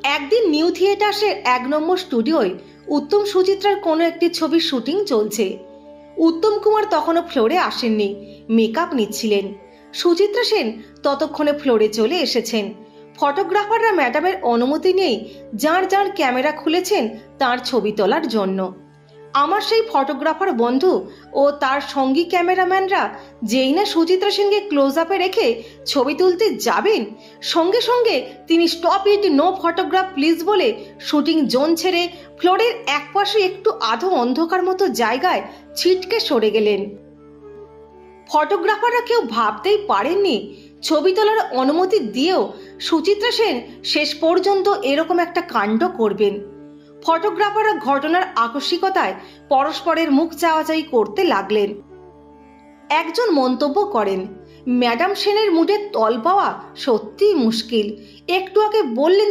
একদিন নিউ থিয়েটার্সের ১ নম্বর স্টুডিওয় উত্তম সুচিত্রার কোনো একটি ছবির শুটিং চলছে। উত্তম কুমার তখনও ফ্লোরে আসেননি, মেকআপ নিচ্ছিলেন। সুচিত্রা সেন ততক্ষণে ফ্লোরে চলে এসেছেন। ফটোগ্রাফাররা ম্যাডামের অনুমতি নিয়েই যার যার ক্যামেরা খুলেছেন তার ছবি তোলার জন্য। আমার সেই ফটোগ্রাফার বন্ধু ও তার সঙ্গী ক্যামেরাম্যানরা যেই না সুচিত্রা সেনকে ক্লোজ আপে রেখে ছবি তুলতে যাবেন, সঙ্গে সঙ্গে তিনি stop it, no photograph please বলে শুটিং জোন ছেড়ে ফ্লোরের একপাশে একটু আধো অন্ধকার মতো জায়গায় ছিটকে সরে গেলেন। ফটোগ্রাফাররা কেউ ভাবতেই পারেননি ছবি তোলার অনুমতি দিয়েও সুচিত্রা সেন শেষ পর্যন্ত এরকম একটা কাণ্ড করবেন। ফটোগ্রাফাররা ঘটনার আকস্মিকতায় পরস্পরের মুখ চাওয়াচাই করতে লাগলেন। একজন মন্তব্য করেন, ম্যাডাম সেনের মুডে তল পাওয়া সত্যিই মুশকিল। একটু আগে বললেন